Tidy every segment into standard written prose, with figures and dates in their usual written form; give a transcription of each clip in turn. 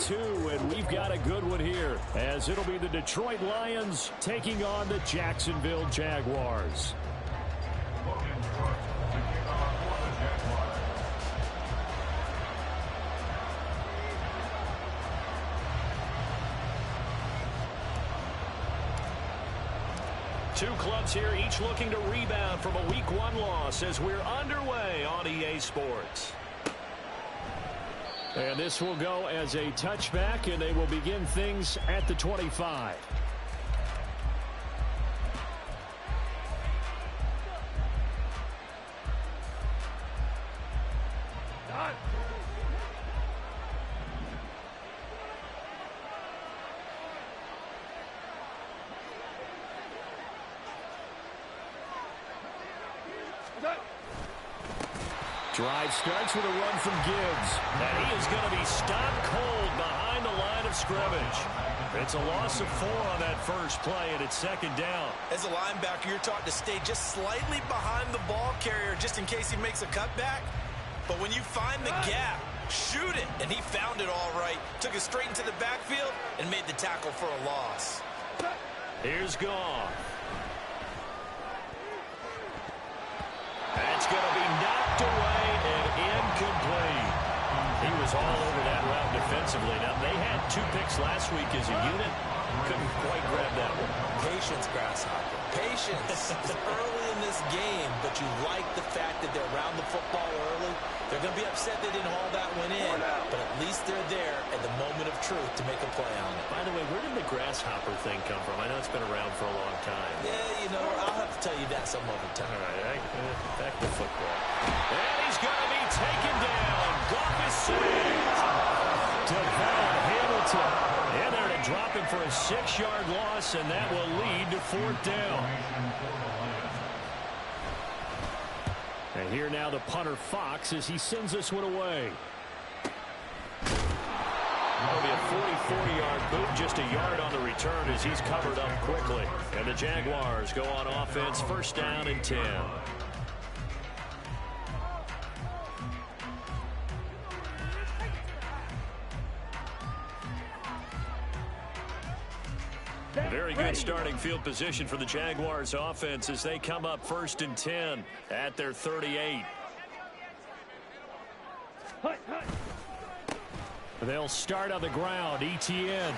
2, and we've got a good one here, as it'll be the Detroit Lions taking on the Jacksonville Jaguars. Two clubs here, each looking to rebound from a Week 1 loss as we're underway on EA Sports. And this will go as a touchback, and they will begin things at the 25. Drive starts with a run from Gibbs. And he is going to be stopped cold behind the line of scrimmage. It's a loss of 4 on that first play, and it's second down. As a linebacker, you're taught to stay just slightly behind the ball carrier just in case he makes a cutback. But when you find the gap, shoot it. And he found it all right. Took it straight into the backfield and made the tackle for a loss. Here's Goff. That's going to be knocked away and incomplete. He was all over that route defensively. Now, they had 2 picks last week as a unit. Couldn't quite grab that one. Patience, Grasshopper. Patience. It's early in this game, but you like the fact that they're around the football early. They're going to be upset they didn't haul that one in, but at least they're there at the moment of truth to make a play on it. By the way, where did the grasshopper thing come from? I know it's been around for a long time. Yeah, you know, I'll have to tell you that some other time. All right, back to football. And he's going to be taken down. Goff is saved. Devon Hamilton in there to drop him for a 6-yard loss, and that will lead to 4th down. And here now the punter Fox as he sends this one away. That'll be a 44-yard boot, just a yard on the return as he's covered up quickly. And the Jaguars go on offense, 1st down and 10. Very good starting field position for the Jaguars offense as they come up 1st and 10 at their 38. They'll start on the ground. Etienne. And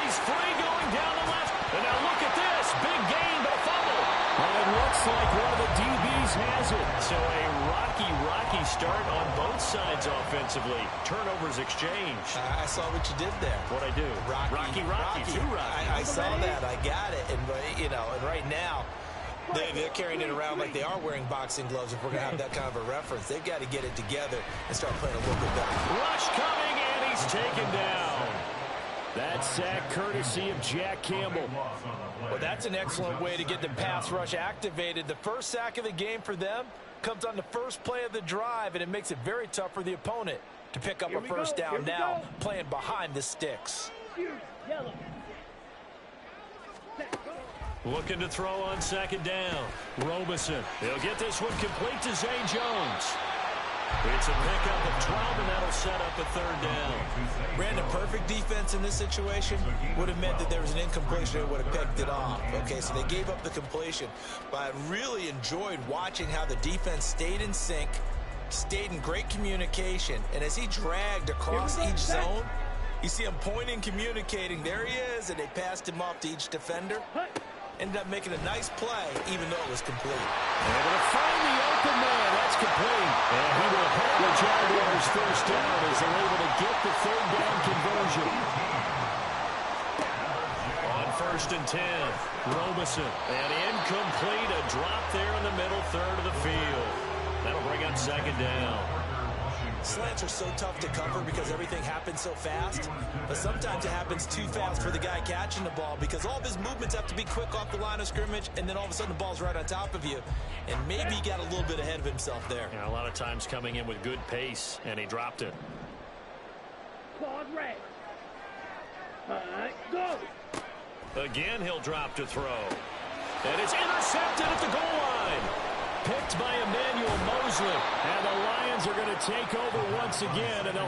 he's free going down the left. And now look at this. Big gain, but a fumble. And it looks like one of the DBs has it. So a rocky start on both sides offensively. Turnovers exchanged. I saw what you did there. What'd I do? Rocky. Too rocky. I saw that. I got it. And, you know, and right now, they're carrying it around like they are wearing boxing gloves. If we're going to have that kind of a reference, they've got to get it together and start playing a little bit better. Rush coming, and he's taken down. That sack courtesy of Jack Campbell. Well, that's an excellent way to get the pass rush activated. The first sack of the game for them comes on the first play of the drive, and it makes it very tough for the opponent to pick up a first down now, playing behind the sticks. Looking to throw on 2nd down. Robeson. He'll get this one complete to Zay Jones. It's a pickup of 12, and that'll set up a 3rd down. Brandon, perfect defense in this situation would have meant that there was an incompletion that would have picked it off. Okay, so they gave up the completion. But I really enjoyed watching how the defense stayed in sync, stayed in great communication, and as he dragged across each zone, you see him pointing, communicating. There he is, and they passed him off to each defender. Ended up making a nice play, even though it was complete. Able to find the open man. That's complete. And he will hit the Jaguars 1st down as they're able to get the 3rd down conversion. On 1st and 10, Robeson. And incomplete. A drop there in the middle 3rd of the field. That'll bring up 2nd down. Slants are so tough to cover because everything happens so fast, but sometimes it happens too fast for the guy catching the ball because all of his movements have to be quick off the line of scrimmage, and then all of a sudden the ball's right on top of you, and maybe he got a little bit ahead of himself there. Yeah, a lot of times coming in with good pace, and he dropped it. Pause red. All right, go. Again, he'll drop to throw. And it's intercepted at the goal line. Picked by Emmanuel Mosley. And the Lions are going to take over once again. And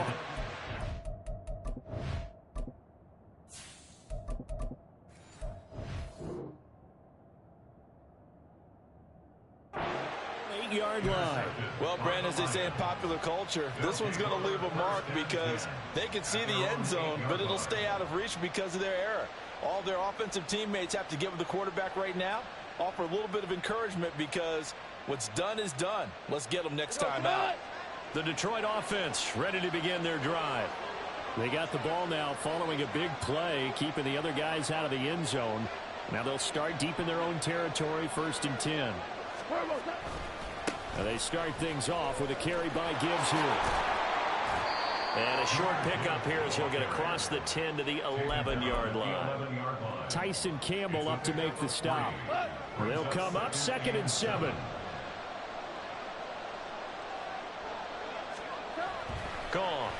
8-yard line. Well, Brandon, as they say in popular culture, this one's going to leave a mark because they can see the end zone, but it'll stay out of reach because of their error. All their offensive teammates have to give the quarterback right now, offer a little bit of encouragement because what's done is done. Let's get them next time out. The Detroit offense ready to begin their drive. They got the ball now following a big play, keeping the other guys out of the end zone. Now they'll start deep in their own territory, 1st and 10. Now they start things off with a carry by Gibbs here. And a short pickup here as he'll get across the 10 to the 11-yard line. Tyson Campbell up to make the stop. They'll come up 2nd and 7. Gone.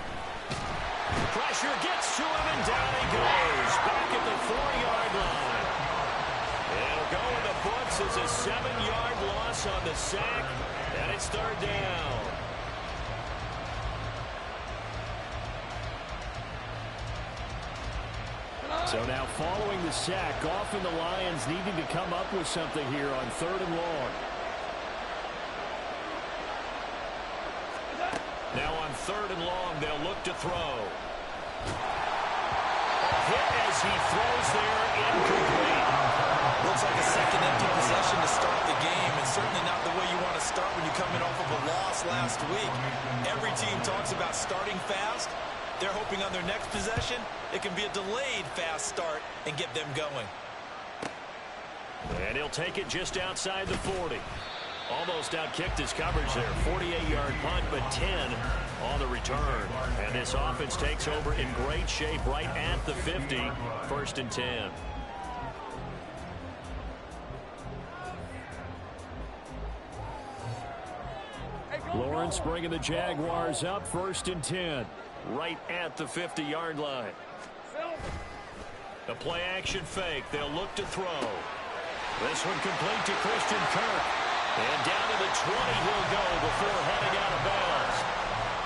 Pressure gets to him and down he goes. Back at the 4-yard line. It'll go in the books as a 7-yard loss on the sack. And it's 3rd down. So now following the sack, often the Lions needing to come up with something here on 3rd and long. Now on 3rd and long, they'll look to throw. A hit as he throws there, incomplete. Looks like a second empty possession to start the game, and certainly not the way you want to start when you come in off of a loss last week. Every team talks about starting fast. They're hoping on their next possession, it can be a delayed fast start and get them going. And he'll take it just outside the 40. Almost outkicked his coverage there. 48-yard punt, but 10 on the return. And this offense takes over in great shape right at the 50. 1st and 10. Lawrence bringing the Jaguars up, 1st and 10. Right at the 50-yard line. A play-action fake. They'll look to throw. This one complete to Christian Kirk. And down to the 20 he'll go before heading out of bounds.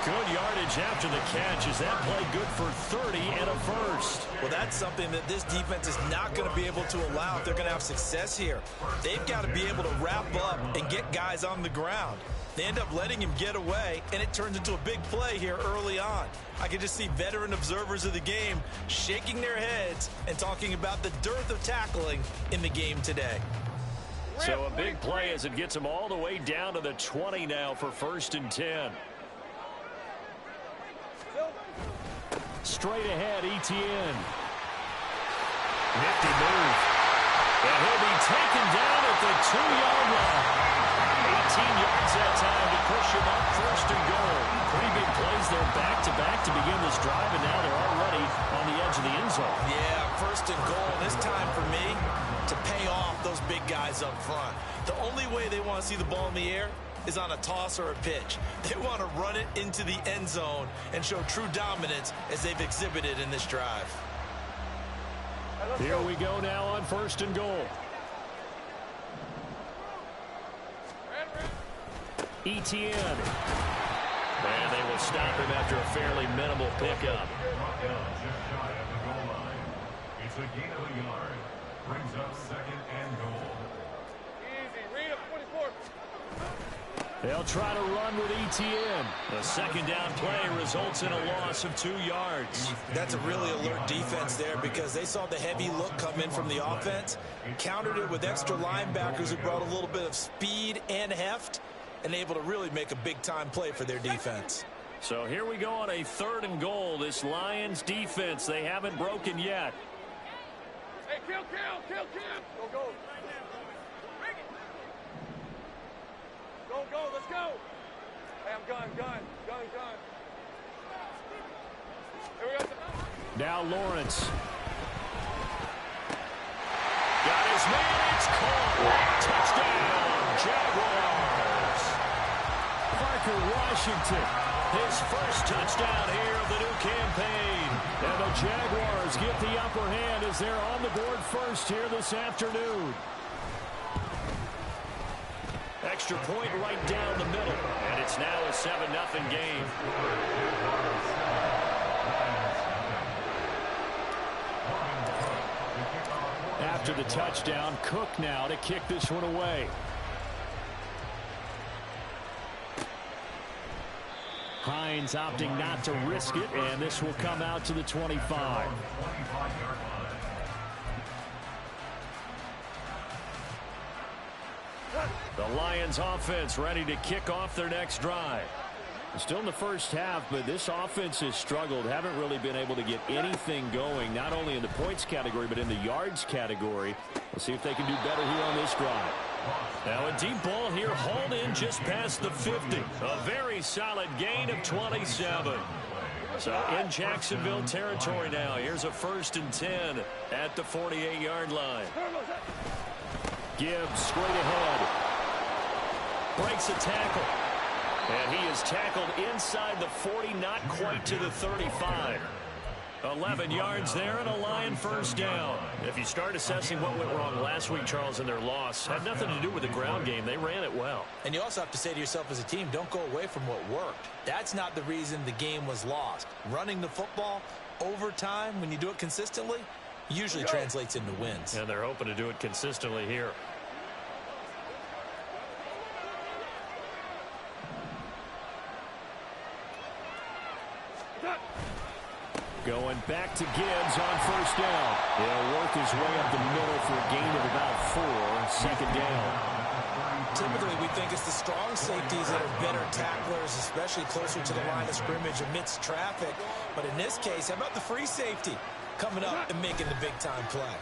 Good yardage after the catch. Is that play good for 30 and a first? Well, that's something that this defense is not going to be able to allow if they're going to have success here. They've got to be able to wrap up and get guys on the ground. They end up letting him get away, and it turns into a big play here early on. I can just see veteran observers of the game shaking their heads and talking about the dearth of tackling in the game today. So a big play as it gets him all the way down to the 20 now for 1st and 10. Straight ahead, Etienne. Nifty move. And he'll be taken down at the 2-yard line. 18 yards that time to push him up 1st and goal. Pretty big plays there back-to-back to begin this drive, and now they're already on the edge of the end zone. Yeah, 1st and goal. This time for me to pay off those big guys up front. The only way they want to see the ball in the air is on a toss or a pitch. They want to run it into the end zone and show true dominance as they've exhibited in this drive. Here we go now on 1st and goal. Etienne. And they will stop him after a fairly minimal pickup. It's a gain of a yard. Brings up 2nd and goal. Easy. Read up 24. They'll try to run with Etienne. The 2nd down play results in a loss of 2 yards. That's a really alert defense there because they saw the heavy look come in from the offense, countered it with extra linebackers who brought a little bit of speed and heft, and able to really make a big-time play for their defense. So here we go on a 3rd and goal. This Lions defense, they haven't broken yet. Hey, kill. Go. Go, let's go. Hey, I'm gun. Here we go. Now Lawrence. Got his man, it's caught. Touchdown, Jaguars. Parker Washington, his first touchdown here of the new campaign. And the Jaguars get the upper hand as they're on the board first here this afternoon. Extra point right down the middle, and it's now a 7-0 game. After the touchdown, Cook now to kick this one away. Hines opting not to risk it, and this will come out to the 25. The Lions offense ready to kick off their next drive. Still in the first half, but this offense has struggled. Haven't really been able to get anything going, not only in the points category, but in the yards category. We'll see if they can do better here on this drive. Now a deep ball here, hauled in just past the 50. A very solid gain of 27. So in Jacksonville territory now. Here's a 1st and 10 at the 48-yard line. Gibbs straight ahead. Breaks a tackle. And he is tackled inside the 40, not quite to the 35. 11 yards there and a Lion first down. If you start assessing what went wrong last week, Charles, in their loss, had nothing to do with the ground game. They ran it well. And you also have to say to yourself as a team, don't go away from what worked. That's not the reason the game was lost. Running the football over time, when you do it consistently, usually translates into wins. And they're hoping to do it consistently here. Going back to Gibbs on first down. He'll work his way up the middle for a gain of about 4. 2nd down. Typically, we think it's the strong safeties that are better tacklers, especially closer to the line of scrimmage amidst traffic. But in this case, how about the free safety coming up and making the big-time play?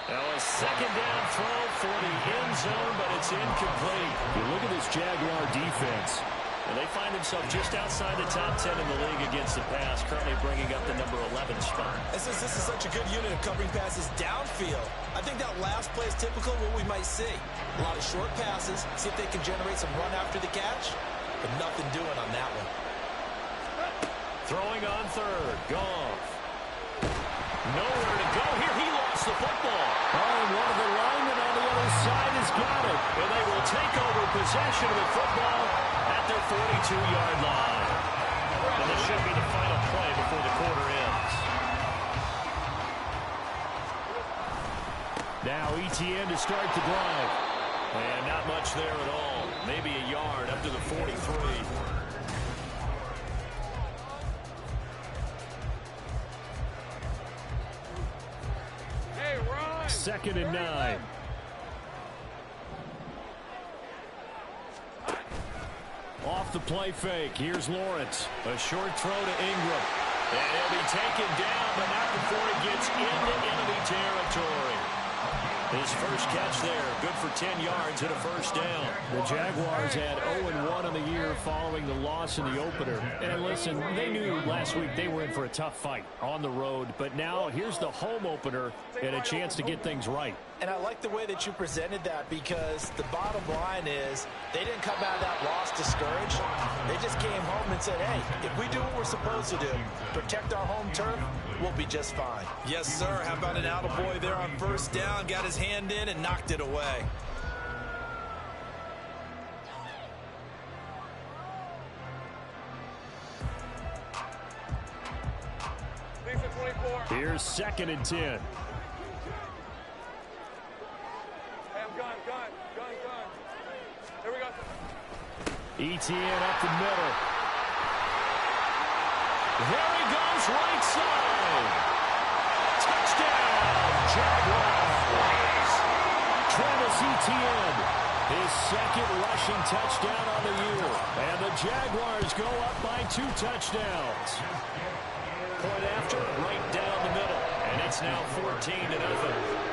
Now a 2nd down throw for the end zone, but it's incomplete. You look at this Jaguar defense. And they find themselves just outside the top 10 in the league against the pass, currently bringing up the number 11 spot. And since this is such a good unit of covering passes downfield, I think that last play is typical of what we might see. A lot of short passes, see if they can generate some run after the catch, but nothing doing on that one. Throwing on 3rd, Goff. Nowhere to go here. He lost the football. Oh, and one of the linemen on the other side has got it. And they will take over possession of the football at their 42-yard line. And this should be the final play before the quarter ends. Now ETN to start the drive. And not much there at all. Maybe a yard up to the 43. Hey, Ron! 2nd and 9. Off the play fake. Here's Lawrence. A short throw to Ingram. And he'll be taken down, but not before he gets into enemy territory. His first catch there, good for 10 yards and a first down. The Jaguars had 0-1 on the year following the loss in the opener. And listen, they knew last week they were in for a tough fight on the road. But now here's the home opener and a chance to get things right. And I like the way that you presented that, because the bottom line is they didn't come out of that loss discouraged. They just came home and said, hey, if we do what we're supposed to do, protect our home turf, we'll be just fine. Yes, sir. How about an attaboy there on first down? Got his hand in and knocked it away. Lisa 24. Here's 2nd and 10. Hey, I'm gun. Here we go. ETN up the middle. There he goes, right side. Touchdown, Jaguars. Travis Etienne, his 2nd rushing touchdown on the year. And the Jaguars go up by 2 touchdowns. Point after, right down the middle. And it's now 14-0.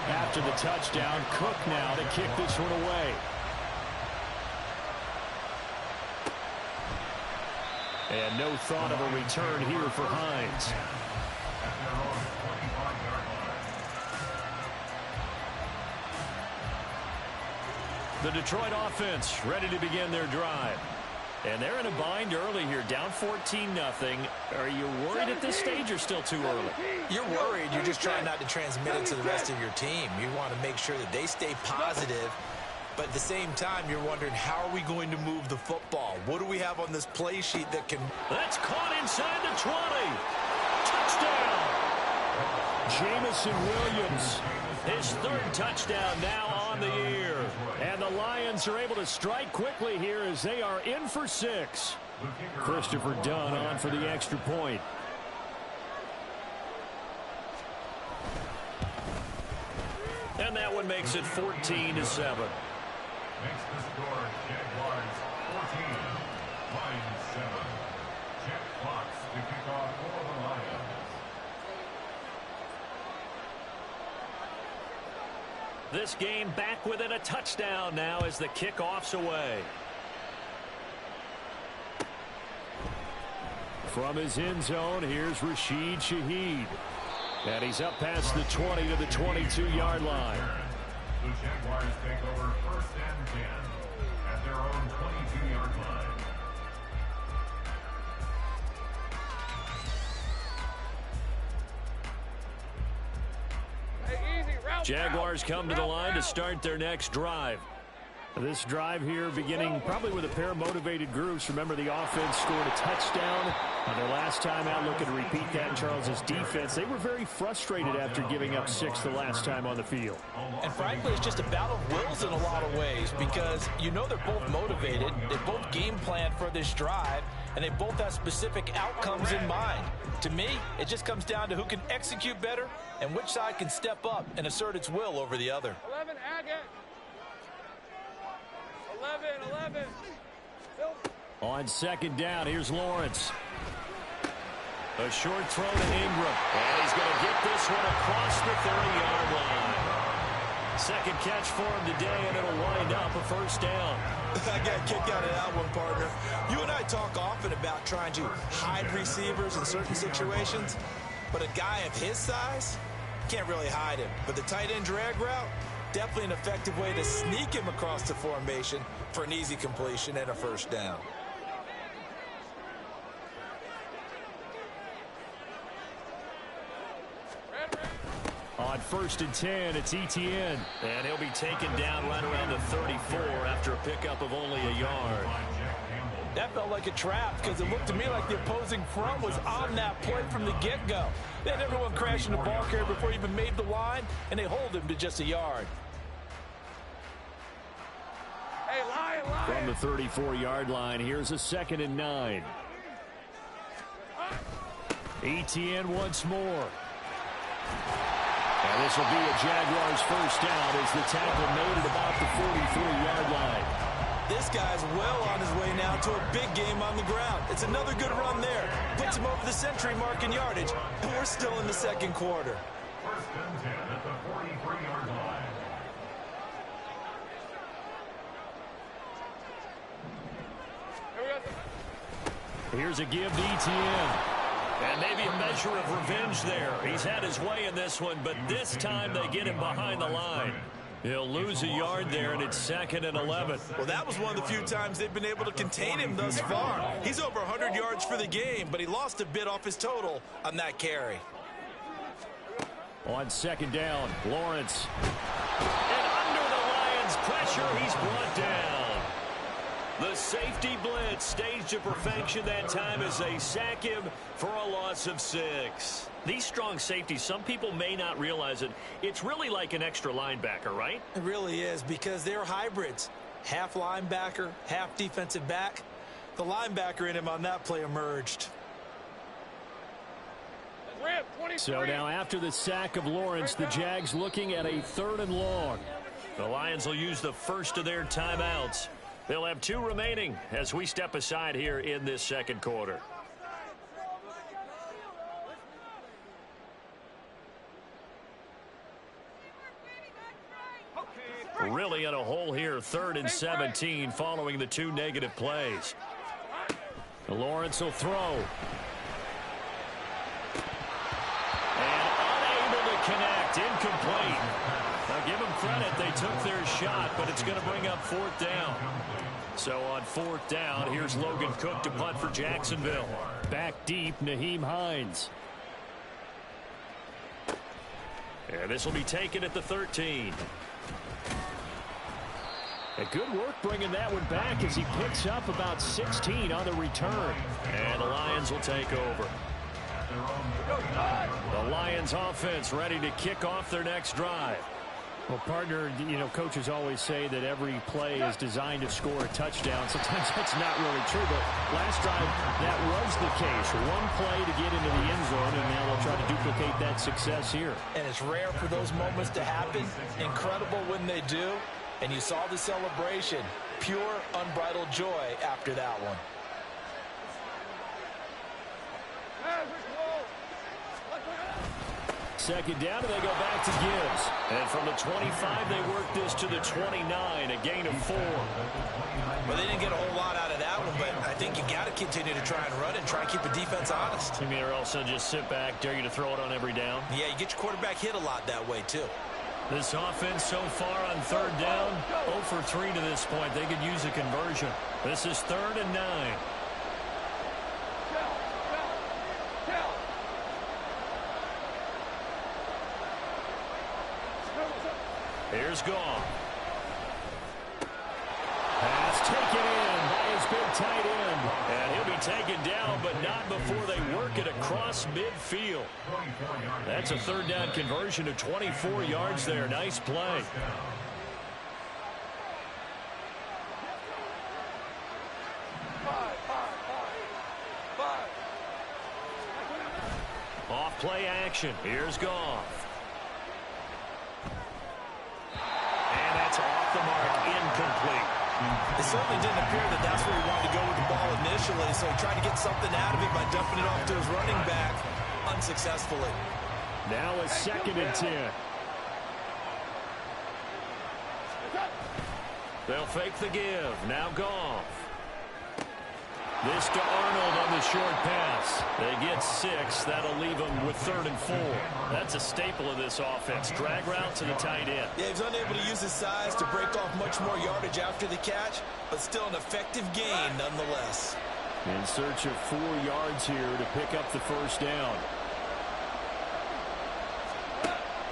After the touchdown, Cook now to kick this one away. And no thought of a return here for Hines. The Detroit offense ready to begin their drive. And they're in a bind early here, down 14-0. Are you worried at this stage or still too early? You're worried. You're just trying not to transmit it to the rest of your team. You want to make sure that they stay positive. But at the same time, you're wondering, how are we going to move the football? What do we have on this play sheet that can... That's caught inside the 20. Touchdown. Jamison Williams, his third touchdown now on the year. And the Lions are able to strike quickly here as they are in for 6. Christopher Dunn on for the extra point. And that one makes it 14-7. Makes the score Jaguars 14, Lions 7. Jack Fox to kick off for the Lions. This game back within a touchdown now as the kickoff's away. From his end zone, here's Rashid Shaheed. And he's up past the 20 to the 22-yard line. The Jaguars take over 1st and 10 at their own 22-yard line. Hey, easy, route. Jaguars come to the line to start their next drive. This drive here beginning probably with a pair of motivated groups. Remember, the offense scored a touchdown on their last time out. Looking to repeat that in Charles's defense. They were very frustrated after giving up 6 the last time on the field. And frankly, it's just a battle of wills in a lot of ways because you know they're both motivated. They both game planned for this drive, and they both have specific outcomes in mind. To me, it just comes down to who can execute better and which side can step up and assert its will over the other. 11, Agate. 11. On second down, here's Lawrence. A short throw to Ingram. And he's going to get this one across the 30-yard line. Second catch for him today, and it'll wind up a first down. I got a kick out of that one, partner. You and I talk often about trying to hide receivers in certain situations, but a guy of his size can't really hide him. But the tight end drag route, definitely an effective way to sneak him across the formation for an easy completion and a first down. On 1st and 10, it's Etienne. And he'll be taken down right around the 34 after a pickup of only a yard. That felt like a trap because it looked to me like the opposing front was on that play from the get-go. They had everyone crashing the ball carrier before he even made the line, and they hold him to just a yard. Hey, Lion. From the 34-yard line, here's a 2nd and 9. Etienne once more. And this will be a Jaguars first down as the tackle made at about the 43-yard line. This guy's well on his way now to a big game on the ground. It's another good run there. Puts him over the century mark in yardage, and we're still in the second quarter. 1st and 10 at the 43-yard line. Here's a give to Etienne. And maybe a measure of revenge there. He's had his way in this one, but this time they get him behind the line. He'll lose a yard there, and it's 2nd and 11. Well, that was one of the few times they've been able to contain him thus far. He's over 100 yards for the game, but he lost a bit off his total on that carry. On 2nd down, Lawrence. And under the Lions' pressure, he's brought down. The safety blitz staged to perfection that time as they sack him for a loss of 6. These strong safeties, some people may not realize it. It's really like an extra linebacker, right? It really is because they're hybrids. Half linebacker, half defensive back. The linebacker in him on that play emerged. So now after the sack of Lawrence, the Jags looking at a 3rd and long. The Lions will use the first of their timeouts. They'll have 2 remaining as we step aside here in this second quarter. Really in a hole here, 3rd and 17 following the 2 negative plays. Lawrence will throw. And unable to connect, incomplete. Now give them credit, they took their shot, but it's going to bring up 4th down. So on 4th down, here's Logan Cook to punt for Jacksonville. Back deep, Nyheim Hines. And this will be taken at the 13. And good work bringing that one back as he picks up about 16 on the return. And the Lions will take over. The Lions offense ready to kick off their next drive. Well, partner, you know, coaches always say that every play is designed to score a touchdown. Sometimes that's not really true, but last drive, that was the case. One play to get into the end zone, and now they'll try to duplicate that success here. And it's rare for those moments to happen. Incredible when they do. And you saw the celebration. Pure, unbridled joy after that one. Second down, and they go back to Gibbs. And from the 25, they work this to the 29, a gain of 4. Well, they didn't get a whole lot out of that one, but I think you got to continue to try and run and try and keep the defense honest. You mean or else they'll just sit back, dare you to throw it on every down? Yeah, you get your quarterback hit a lot that way, too. This offense so far on third down, 0 for 3 to this point. They could use a conversion. This is 3rd and 9. Here's Goff. Pass taken in by his big tight end. And he'll be taken down, but not before they work it across midfield. That's a 3rd down conversion to 24 yards there. Nice play. Off play action. Here's Goff. Off the mark, incomplete. It certainly didn't appear that that's where he wanted to go with the ball initially, so he tried to get something out of it by dumping it off to his running back unsuccessfully. Now a 2nd and 10. They'll fake the give. Now Goff. This to Arnold on the short pass. They get 6. That'll leave them with 3rd and 4. That's a staple of this offense. Drag route to the tight end. Yeah, he's unable to use his size to break off much more yardage after the catch, but still an effective gain nonetheless. In search of 4 yards here to pick up the 1st down.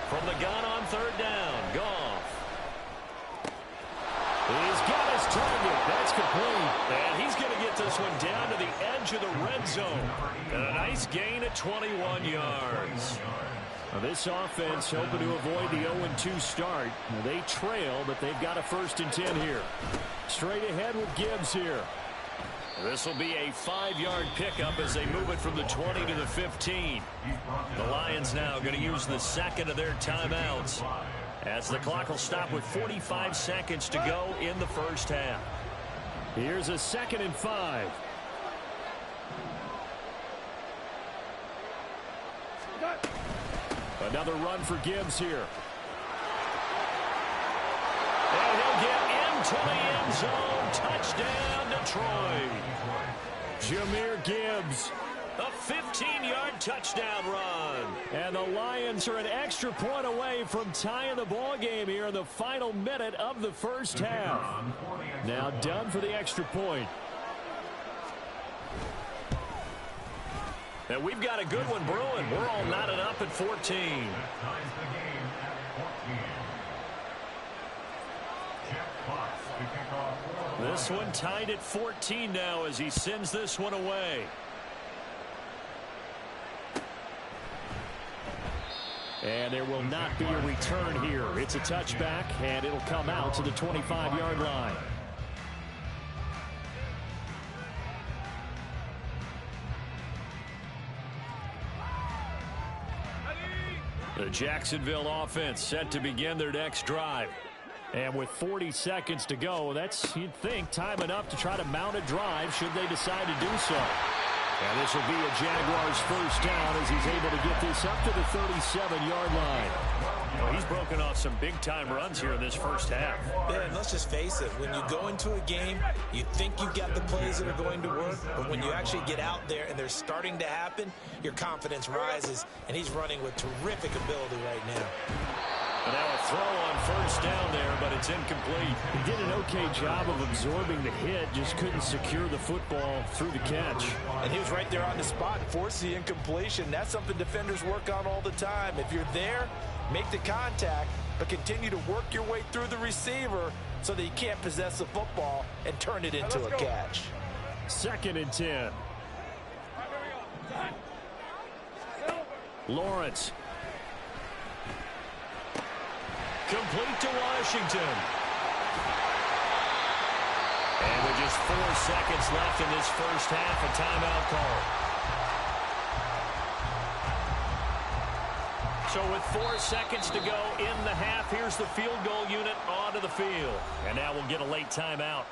From the gun on 3rd down, Goff. He's got his target. That's complete. And he's going to get this one down to the edge of the red zone. And a nice gain at 21 yards. Now this offense hoping to avoid the 0-2 start. Now they trail, but they've got a 1st and 10 here. Straight ahead with Gibbs here. This will be a 5-yard pickup as they move it from the 20 to the 15. The Lions now going to use the 2nd of their timeouts, as the clock will stop with 45 seconds to go in the 1st half. Here's a 2nd and 5. Another run for Gibbs here. And he'll get into the end zone. Touchdown, Detroit. Jahmyr Gibbs. A 15-yard touchdown run. And the Lions are an extra point away from tying the ball game here in the final minute of the 1st half. Now done for the extra point. And we've got a good one brewing. We're all knotted up at 14. This one tied at 14 now as he sends this one away. And there will not be a return here. It's a touchback, and it'll come out to the 25-yard line. The Jacksonville offense set to begin their next drive. And with 40 seconds to go, that's, you'd think, time enough to try to mount a drive should they decide to do so. And this will be a Jaguars 1st down as he's able to get this up to the 37-yard line. Well, he's broken off some big-time runs here in this 1st half. Yeah, and let's just face it. When you go into a game, you think you've got the plays that are going to work, but when you actually get out there and they're starting to happen, your confidence rises, and he's running with terrific ability right now. And now a throw on 1st down there, but it's incomplete. He did an okay job of absorbing the hit, just couldn't secure the football through the catch. And he was right there on the spot, forced the incompletion. That's something defenders work on all the time. If you're there, make the contact, but continue to work your way through the receiver so that you can't possess the football and turn it into a catch. 2nd and 10. Lawrence. Complete to Washington. And with just 4 seconds left in this first half, a timeout call. So with 4 seconds to go in the half, here's the field goal unit onto the field. And now we'll get a late timeout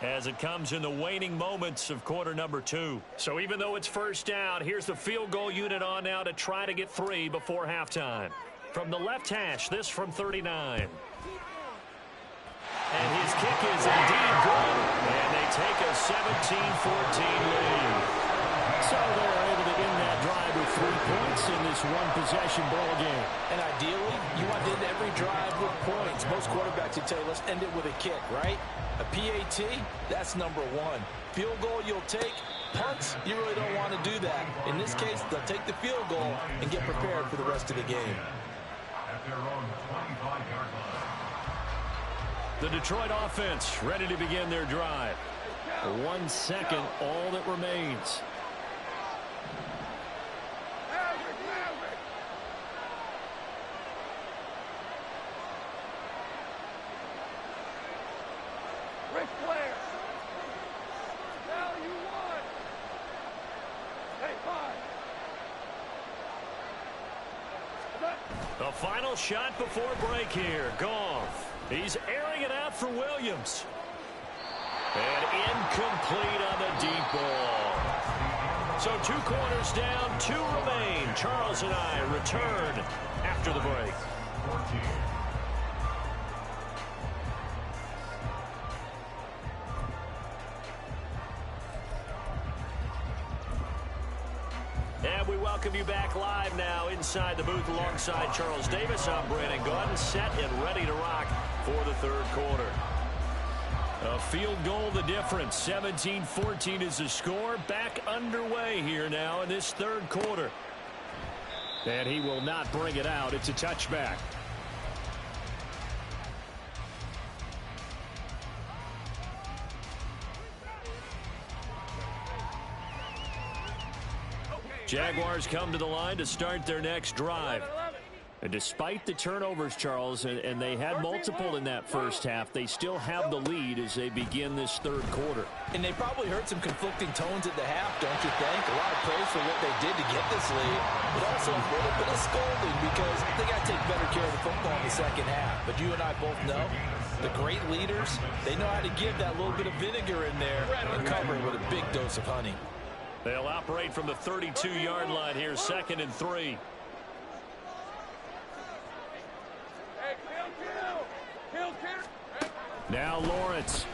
as it comes in the waning moments of quarter number 2. So even though it's first down, here's the field goal unit on now to try to get 3 before halftime. From the left hash, this from 39. And his kick is indeed good. And they take a 17-14 lead. So they're able to end that drive with 3 points in this one-possession ball game. And ideally, you want to end every drive with points. Most quarterbacks would tell you, let's end it with a kick, right? A PAT, that's number 1. Field goal you'll take. Punts, you really don't want to do that. In this case, they'll take the field goal and get prepared for the rest of the game. At their own 25-yard line. The Detroit offense ready to begin their drive. 1 second, all that remains. Ric Flair. Now you won. Hey, 5. The final shot before break here. Goff. He's airing it out for Williams. And incomplete on the deep ball. So 2 corners down, 2 remain. Charles and I return after the break. 14. And we welcome you back live now inside the booth alongside Charles Davis. I'm Brandon Gaudin, set and ready to rock for the third quarter. A field goal the difference. 17-14 is the score. Back underway here now in this third quarter. And he will not bring it out. It's a touchback. Jaguars come to the line to start their next drive. And despite the turnovers, Charles, and they had multiple in that first half, they still have the lead as they begin this third quarter. And they probably heard some conflicting tones at the half, don't you think? A lot of praise for what they did to get this lead, but also a little bit of scolding because they got to take better care of the football in the second half. But you and I both know the great leaders, they know how to give that little bit of vinegar in there and cover it with a big dose of honey. They'll operate from the 32-yard line here, 2nd and 3. Now Lawrence.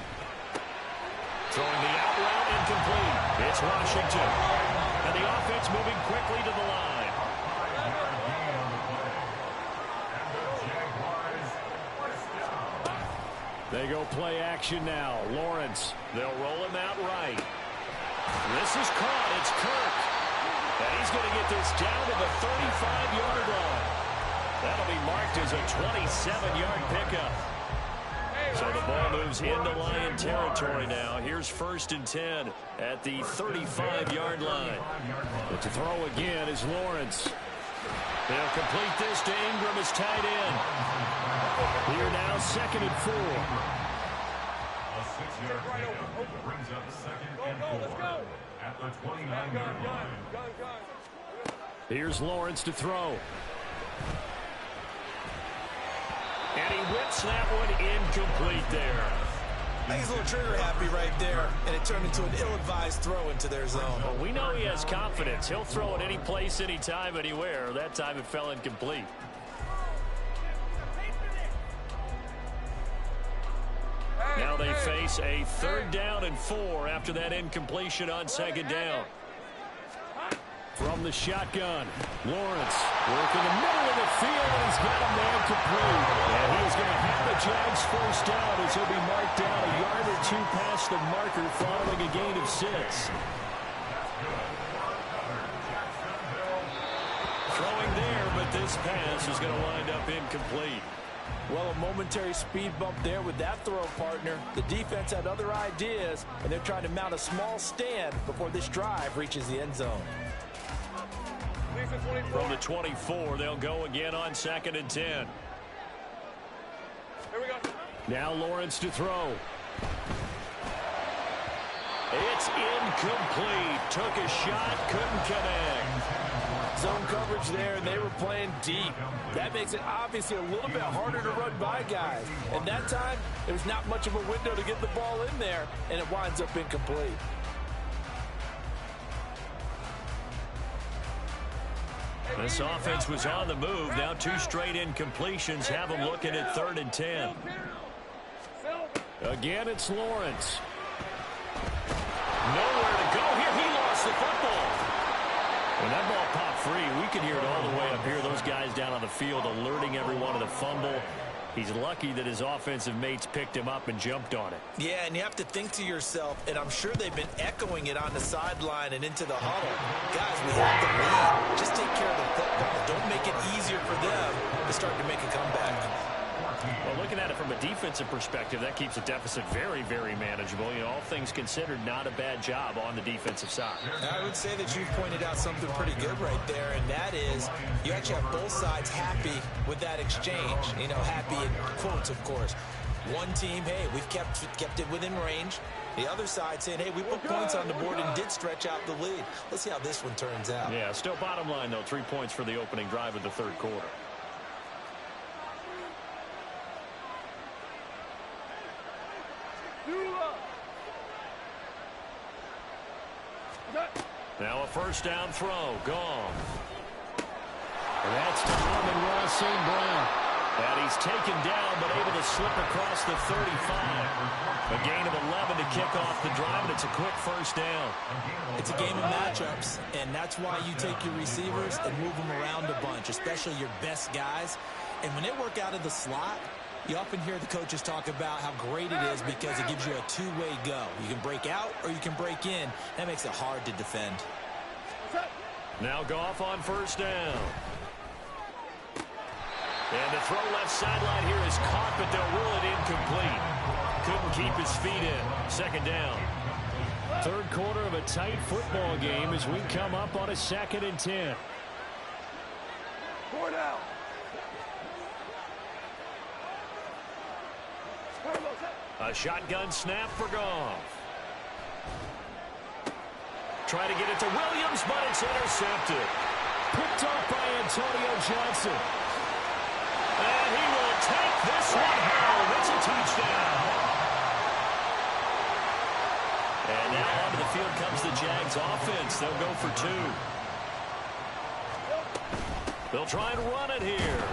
Throwing the out route incomplete. It's Washington. And the offense moving quickly to the line. They go play action now. Lawrence. They'll roll him out right. This is caught. It's Kirk. And he's going to get this down to the 35-yard line. That'll be marked as a 27-yard pickup. So the ball moves into Lion territory now. Here's 1st and 10 at the 35-yard line. But to throw again is Lawrence. They'll complete this to Ingram as tight end. Here now, 2nd and 4. A 6-yard pickup brings up 2nd and 4 at the 29-yard line. Here's Lawrence to throw. And he whips that one incomplete there. I think he's a little trigger happy right there, and it turned into an ill-advised throw into their zone. Well, we know he has confidence. He'll throw it any place, anytime, anywhere. That time it fell incomplete. Now they face a 3rd down and 4 after that incompletion on 2nd down. From the shotgun, Lawrence working the middle of the field, and he's got a man complete. And he's going to have the Jags first down as he'll be marked down a yard or 2 past the marker following a gain of 6. Throwing there, but this pass is going to wind up incomplete. Well, a momentary speed bump there with that throw, partner. The defense had other ideas, and they're trying to mount a small stand before this drive reaches the end zone. From the 24, they'll go again on 2nd and 10. Here we go. Now Lawrence to throw. It's incomplete. Took a shot, couldn't connect. Zone coverage there, and they were playing deep. That makes it obviously a little bit harder to run by guys. And that time, there was not much of a window to get the ball in there, and it winds up incomplete. This offense was on the move. Now 2 straight incompletions have them looking at 3rd and 10. Again, it's Lawrence. Nowhere to go here. He lost the football. When that ball popped free, we could hear it all the way up here. Those guys down on the field alerting everyone of the fumble. He's lucky that his offensive mates picked him up and jumped on it. Yeah, and you have to think to yourself, and I'm sure they've been echoing it on the sideline and into the huddle. Guys, we have the lead. Just take care of the football. Don't make it easier for them to start to make a comeback. Well, looking at it from a defensive perspective, that keeps the deficit very, very manageable. You know, all things considered, not a bad job on the defensive side. I would say that you've pointed out something pretty good right there, and that is you actually have both sides happy with that exchange. You know, happy in quotes, of course. One team, hey, we've kept it within range. The other side saying, hey, we put points on the board and did stretch out the lead. Let's see how this one turns out. Yeah, still bottom line, though, 3 points for the opening drive of the 3rd quarter. Now a 1st down throw. Gone. That's to Amon-Ra St. Brown. And he's taken down, but able to slip across the 35. A gain of 11 to kick off the drive, and it's a quick 1st down. It's a game of matchups, and that's why you take your receivers and move them around a bunch, especially your best guys. And when they work out of the slot, you often hear the coaches talk about how great it is because it gives you a two-way go. You can break out or you can break in. That makes it hard to defend. Now Goff on 1st down. And the throw left sideline here is caught, but they'll rule it incomplete. Couldn't keep his feet in. 2nd down. 3rd quarter of a tight football game as we come up on a 2nd and 10. 4 down. A shotgun snap for Goff. Try to get it to Williams, but it's intercepted. Picked off by Antonio Johnson. And he will take this one home. It's a touchdown. And now onto the field comes the Jags offense. They'll go for 2. They'll try and run it here.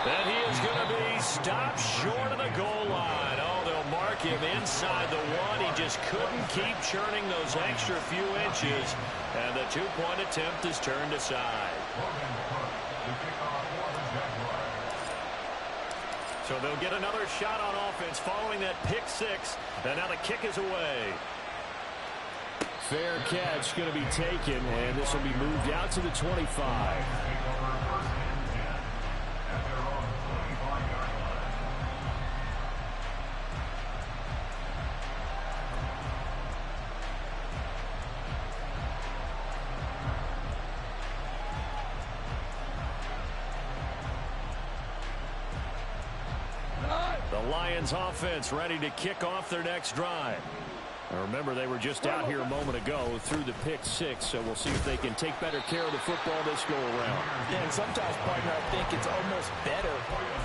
And he is going to be stopped short of the goal line. Oh, they'll mark him inside the 1. He just couldn't keep churning those extra few inches. And the 2-point attempt is turned aside. So they'll get another shot on offense following that pick 6. And now the kick is away. Fair catch going to be taken, and this will be moved out to the 25. The Lions offense ready to kick off their next drive. Now remember, they were just out here a moment ago through the pick 6, so we'll see if they can take better care of the football this go around. Yeah, and sometimes, partner, I think it's almost better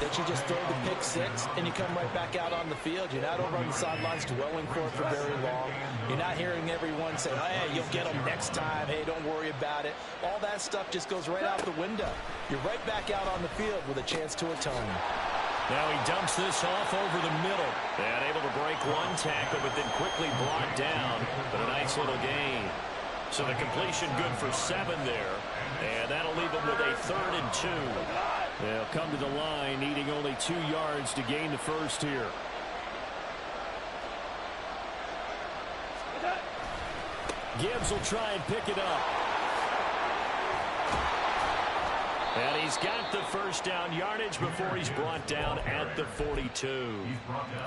that you just throw the pick 6 and you come right back out on the field. You're not over on the sidelines dwelling for it for very long. You're not hearing everyone say, hey, you'll get them next time. Hey, don't worry about it. All that stuff just goes right out the window. You're right back out on the field with a chance to atone. Now he dumps this off over the middle. And able to break one tackle, but then quickly brought down. But a nice little gain. So the completion good for 7 there. And that'll leave them with a 3rd and 2. They'll come to the line, needing only 2 yards to gain the first here. Gibbs will try and pick it up. And he's got the first down yardage before he's brought down at the 42.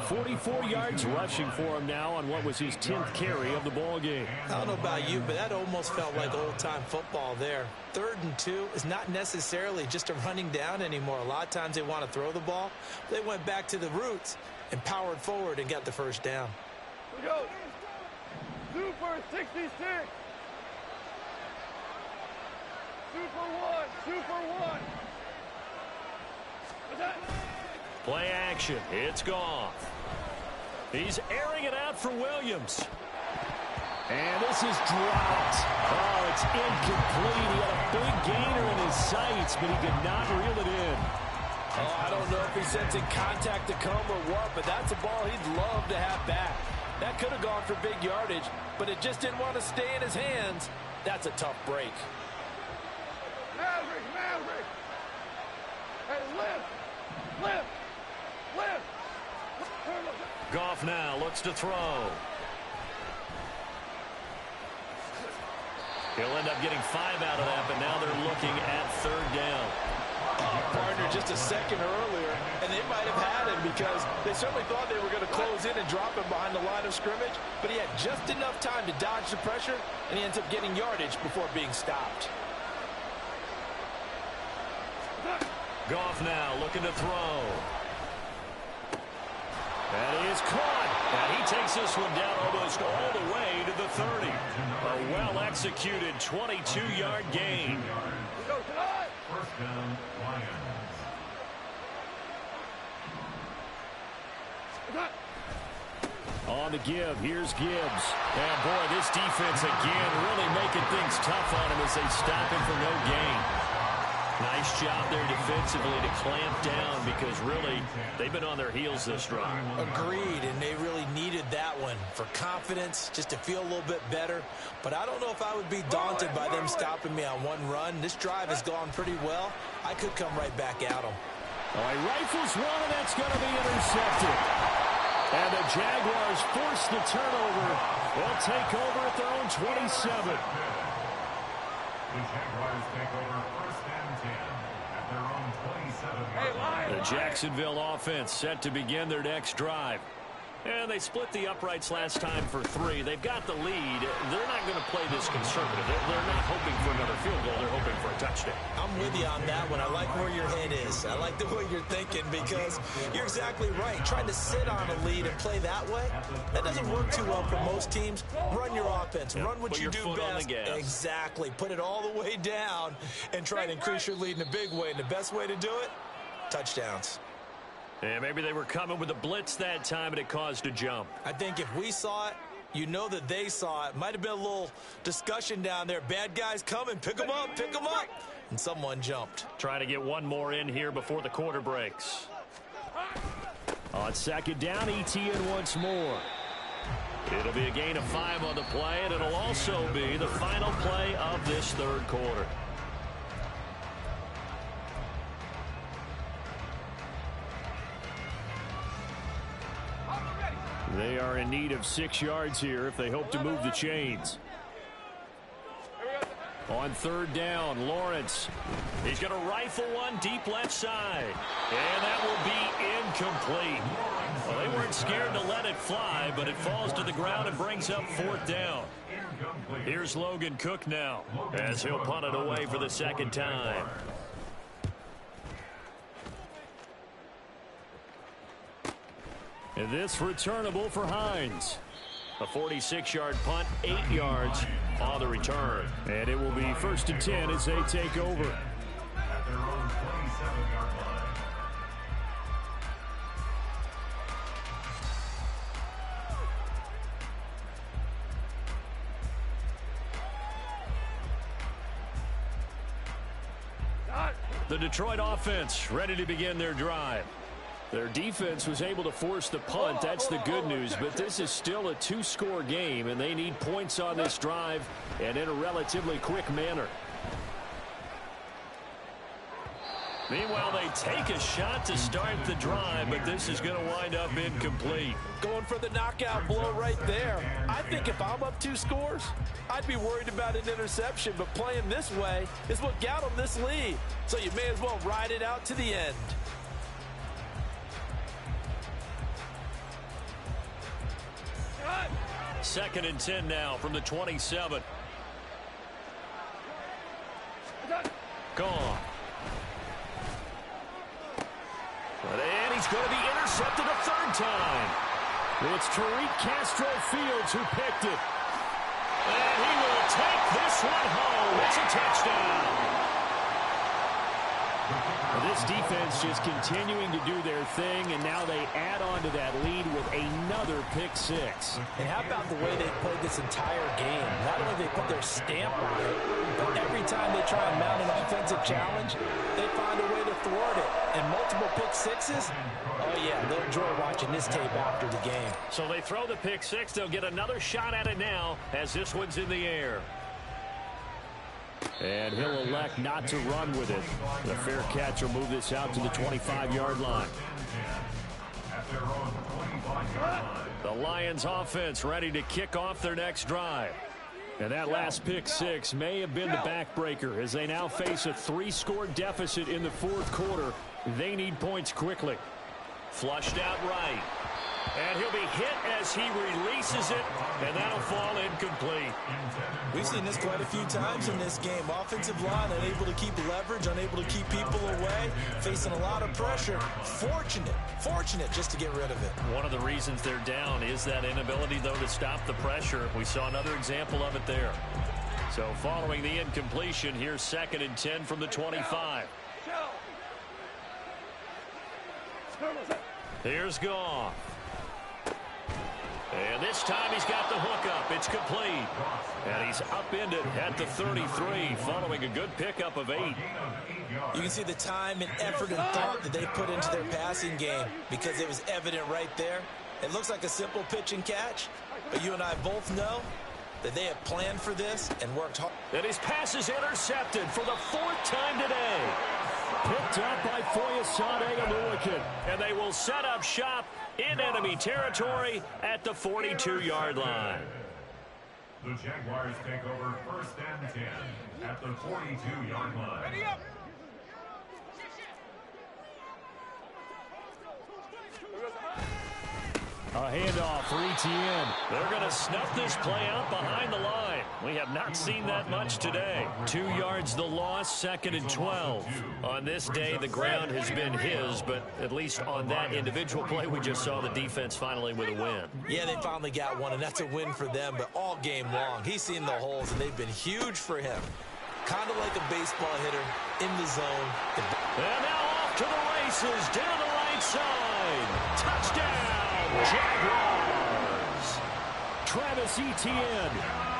44 yards rushing for him now on what was his 10th carry of the ball game. I don't know about you, but that almost felt like old-time football there. 3rd and 2 is not necessarily just a running down anymore. A lot of times they want to throw the ball. They went back to the roots and powered forward and got the first down. Here we go. Super 66. Super 1. Play action. It's gone. He's airing it out for Williams. And this is dropped. Oh, it's incomplete. He had a big gainer in his sights, but he could not reel it in. Oh, I don't know if he's sensing contact to come or what, but that's a ball he'd love to have back. That could have gone for big yardage, but it just didn't want to stay in his hands. That's a tough break. Maverick. Hey, lift. Goff now looks to throw. He'll end up getting 5 out of that, but now they're looking at 3rd down. Partner just a second earlier, and they might have had him because they certainly thought they were going to close in and drop him behind the line of scrimmage, but he had just enough time to dodge the pressure, and he ends up getting yardage before being stopped. Goff now looking to throw. And he is caught. And he takes this one down almost all the way to the 30. A well-executed 22-yard gain. First down, Lions. On the give, here's Gibbs. And boy, this defense again really making things tough on him as they stop him for no gain. Nice job there defensively to clamp down because really they've been on their heels this drive. Agreed, and they really needed that one for confidence, just to feel a little bit better. But I don't know if I would be daunted by them stopping me on one run. This drive has gone pretty well. I could come right back at them. Oh, he rifles one, and that's going to be intercepted. And the Jaguars force the turnover. They'll take over at their own 27. The Jaguars take over 1st and 10 at their own 27-yard line. The Jacksonville offense set to begin their next drive. And they split the uprights last time for 3. They've got the lead. They're not going to play this conservative. They're not hoping for another field goal. They're hoping for a touchdown. I'm with you on that one. I like where your head is. I like the way you're thinking because you're exactly right. Trying to sit on a lead and play that way, that doesn't work too well for most teams. Run your offense. Run what you do best. Exactly. Put it all the way down and try to increase your lead in a big way. And the best way to do it, touchdowns. And maybe they were coming with a blitz that time and it caused a jump. I think if we saw it, you know that they saw it. Might have been a little discussion down there. Bad guys coming. Pick them up. And someone jumped. Trying to get one more in here before the quarter breaks. On 2nd down, ETN once more. It'll be a gain of 5 on the play, and it'll also be the final play of this 3rd quarter. They are in need of 6 yards here if they hope to move the chains. On 3rd down, Lawrence. He's going to rifle one deep left side. And that will be incomplete. Well, they weren't scared to let it fly, but it falls to the ground and brings up 4th down. Here's Logan Cook now as he'll punt it away for the 2nd time. And this returnable for Hines. A 46-yard punt, 8 yards on the return. And it will be 1st and 10 as they take over. At their own 27-yard line. The Detroit offense ready to begin their drive. Their defense was able to force the punt. That's the good news, but this is still a 2-score game, and they need points on this drive and in a relatively quick manner. Meanwhile, they take a shot to start the drive, but this is going to wind up incomplete. Going for the knockout blow right there. I think if I'm up 2 scores, I'd be worried about an interception, but playing this way is what got them this lead. So you may as well ride it out to the end. Second and 10 now from the 27. Gone. And he's going to be intercepted a third time. It's Tariq Castro-Fields who picked it. And he will take this one home. It's a touchdown. Well, this defense just continuing to do their thing, and now they add on to that lead with another pick six. And how about the way they played this entire game? Not only they put their stamp on it, but every time they try and mount an offensive challenge, they find a way to thwart it. And multiple pick sixes, oh yeah, they'll enjoy watching this tape after the game. So they throw the pick six. They'll get another shot at it now as this one's in the air. And he'll elect not to run with it. The fair catch will move this out to the 25-yard line. The Lions offense ready to kick off their next drive. And that last pick six may have been the backbreaker as they now face a 3-score deficit in the fourth quarter. They need points quickly. Flushed out right. And he'll be hit as he releases it, and that'll fall incomplete. We've seen this quite a few times in this game. Offensive line unable to keep leverage, unable to keep people away, facing a lot of pressure. Fortunate just to get rid of it. One of the reasons they're down is that inability, though, to stop the pressure. We saw another example of it there. So following the incompletion, here's second and 10 from the 25. Here's Goff. And this time he's got the hook up. It's complete. And he's upended at the 33 following a good pickup of 8. You can see the time and effort and thought that they put into their passing game because it was evident right there. It looks like a simple pitch and catch, but you and I both know that they have planned for this and worked hard. And his pass is intercepted for the 4th time today. Picked up by Foyesade Aluakin. And they will set up shop in enemy territory at the 42-yard line. The Jaguars take over 1st and 10 at the 42-yard line. Ready up! A handoff for Etienne. They're going to snuff this play out behind the line. We have not seen that much today. 2 yards the loss, 2nd and 12. On this day, the ground has been his, but at least on that individual play, we just saw the defense finally with a win. Yeah, they finally got one, and that's a win for them, but all game long, he's seen the holes, and they've been huge for him. Kind of like a baseball hitter in the zone. And now off to the races, down the right side. Touchdown! Jaguars. Travis Etienne.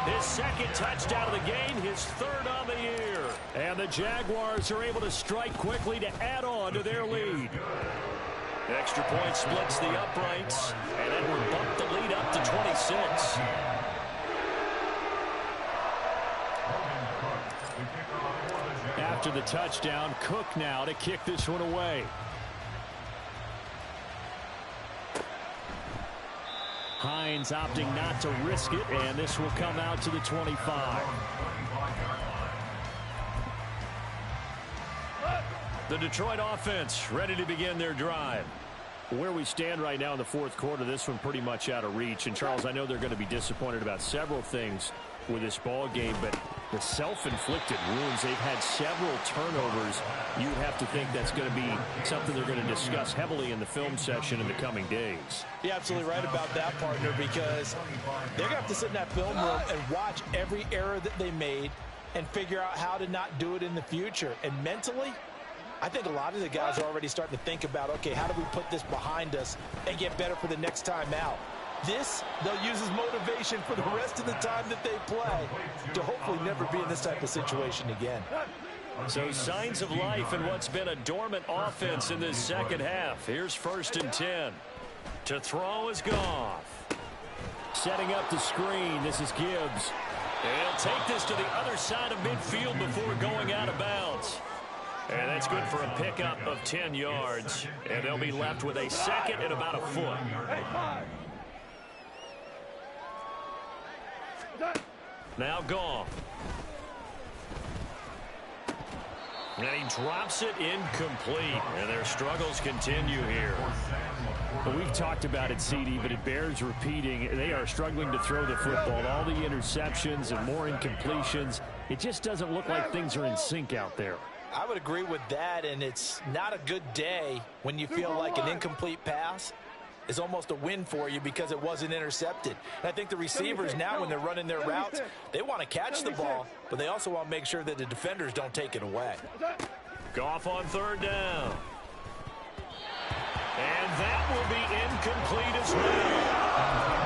His 2nd touchdown of the game, his 3rd on the year. And the Jaguars are able to strike quickly to add on to their lead. Extra point splits the uprights, and it will bump the lead up to 26. After the touchdown, Cook now to kick this one away. Hines opting not to risk it, and this will come out to the 25. The Detroit offense ready to begin their drive. Where we stand right now in the fourth quarter, this one pretty much out of reach. And, Charles, I know they're going to be disappointed about several things with this ball game, but the self-inflicted wounds, they've had several turnovers. You'd have to think that's going to be something they're going to discuss heavily in the film session in the coming days. You're absolutely right about that, partner, because they're going to have to sit in that film room and watch every error that they made and figure out how to not do it in the future. And mentally, I think a lot of the guys are already starting to think about, okay, how do we put this behind us and get better for the next time out? This, they'll use as motivation for the rest of the time that they play to hopefully never be in this type of situation again. So signs of life in what's been a dormant offense in this second half. Here's 1st and 10. To throw is Goff. Setting up the screen. This is Gibbs. He'll take this to the other side of midfield before going out of bounds. And that's good for a pickup of 10 yards. And they'll be left with a second and about a foot. Now Goff. And he drops it incomplete. And their struggles continue here. Well, we've talked about it, CD, but it bears repeating. They are struggling to throw the football. All the interceptions and more incompletions. It just doesn't look like things are in sync out there. I would agree with that, and it's not a good day when you feel like an incomplete pass is almost a win for you because it wasn't intercepted. And I think the receivers now, when they're running their routes, they want to catch the ball, but they also want to make sure that the defenders don't take it away. Goff on third down. And that will be incomplete as well.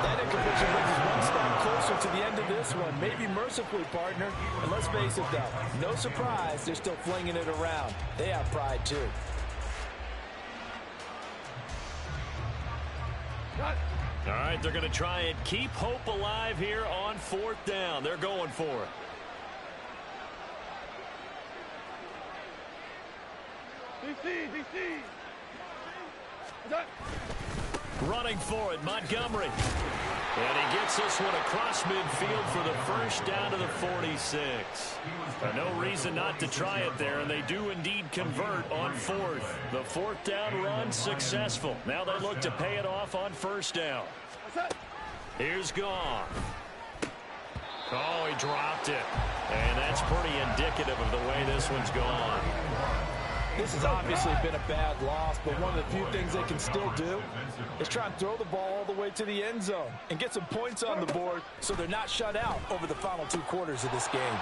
That incompletion brings us one step closer to the end of this one. Maybe mercifully, partner. And let's face it, though, no surprise, they're still flinging it around. They have pride, too. All right, they're going to try and keep hope alive here on fourth down. They're going for it. DC. Running for it, Montgomery. And he gets this one across midfield for the first down to the 46. No reason not to try it there, and they do indeed convert on fourth. The fourth down run successful. Now they look to pay it off on first down. Here's Goff. Oh, he dropped it. And that's pretty indicative of the way this one's gone. This has obviously been a bad loss, but one of the few things they can still do is try and throw the ball all the way to the end zone and get some points on the board so they're not shut out over the final 2 quarters of this game.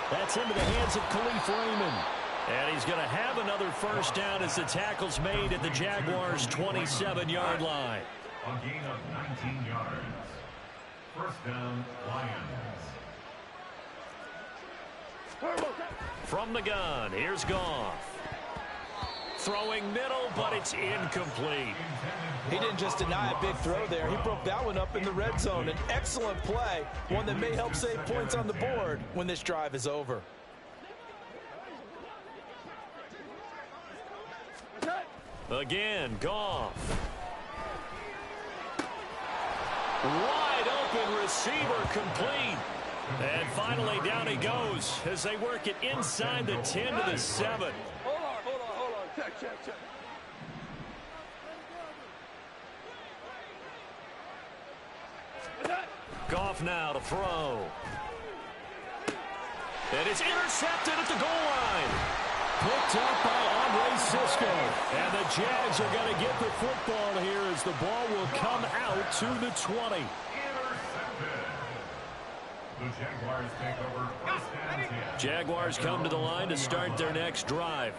That's into the hands of Khalif Raymond. And he's going to have another first down as the tackle's made at the Jaguars' 27-yard line. A gain of 19 yards. First down, Lions. From the gun, here's Goff. Throwing middle, but it's incomplete. He didn't just deny a big throw there. He broke that one up in the red zone. An excellent play, one that may help save points on the board when this drive is over. Again, Goff. Wide open receiver complete. And finally down he goes as they work it inside the 10 to the 7. Hold on. Check. Goff now to throw. And it's intercepted at the goal line. Picked up by Andre Cisco. And the Jags are going to get the football here as the ball will come out to the 20. Intercepted. The Jaguars take over first and 10. Jaguars come to the line to start their next drive.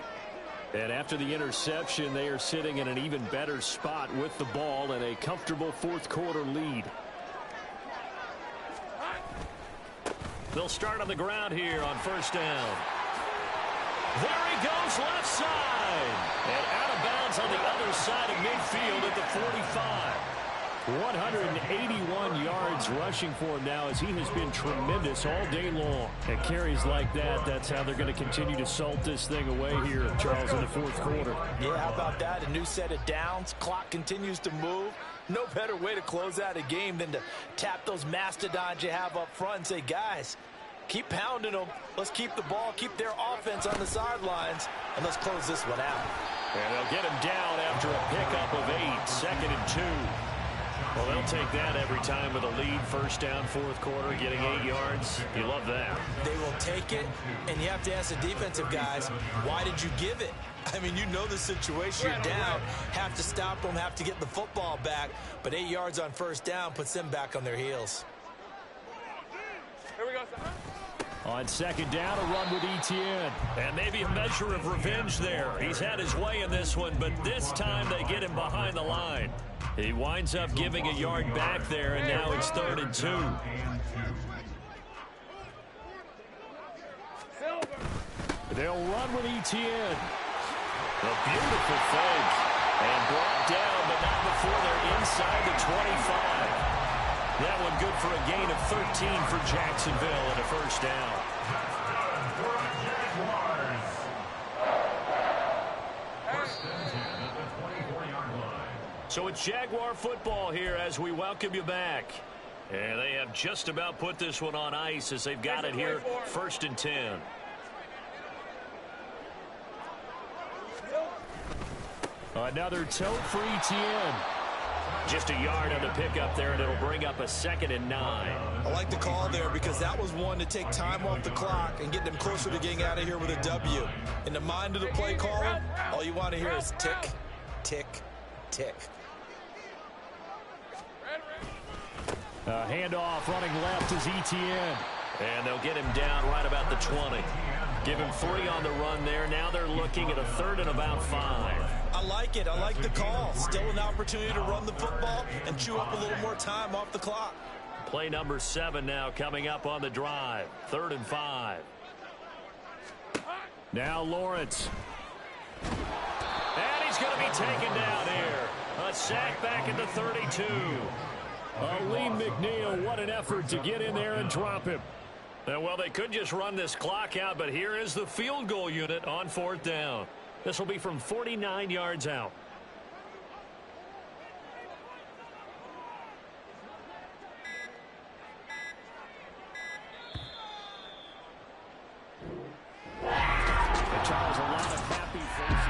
And after the interception, they are sitting in an even better spot with the ball and a comfortable fourth quarter lead. They'll start on the ground here on first down. There he goes left side. And out of bounds on the other side of midfield at the 45. 181 yards rushing for him now as he has been tremendous all day long. And carries like that, that's how they're going to continue to salt this thing away here, Charles, in the fourth quarter. Yeah, how about that? A new set of downs. Clock continues to move. No better way to close out a game than to tap those mastodons you have up front and say, guys, keep pounding them. Let's keep the ball, keep their offense on the sidelines, and let's close this one out. And they'll get him down after a pickup of 8, second and 2. Well, they'll take that every time with a lead. First down, fourth quarter, getting 8 yards. You love that. They will take it, and you have to ask the defensive guys, why did you give it? I mean, you know the situation. You're down, have to stop them, have to get the football back. But 8 yards on first down puts them back on their heels. Here we go, son. On second down, a run with Etienne. And maybe a measure of revenge there. He's had his way in this one, but this time they get him behind the line. He winds up giving a yard back there, and now it's 3rd and 2. They'll run with Etienne. A beautiful fake. And brought down, but not before they're inside the 25. That one good for a gain of 13 for Jacksonville and a first down. So it's Jaguar football here as we welcome you back. And they have just about put this one on ice as they've got it here, 1st and 10. Another tote for ETN. Just a yard on the pickup there, and it'll bring up a 2nd and 9. I like the call there because that was one to take time off the clock and get them closer to getting out of here with a W. In the mind of the play caller, all you want to hear is tick, tick, tick. Handoff running left is ETN. And they'll get him down right about the 20. Give him 3 on the run there. Now they're looking at a 3rd and about 5. I like it. I like the call. Still an opportunity to run the football and chew up a little more time off the clock. Play number 7 now coming up on the drive. 3rd and 5. Now Lawrence. And he's going to be taken down here. A sack back at the 32. Lee McNeil, what an effort to get in there and drop him. Well, they could just run this clock out, but here is the field goal unit on 4th down. This will be from 49 yards out. And Charles, a lot of happy faces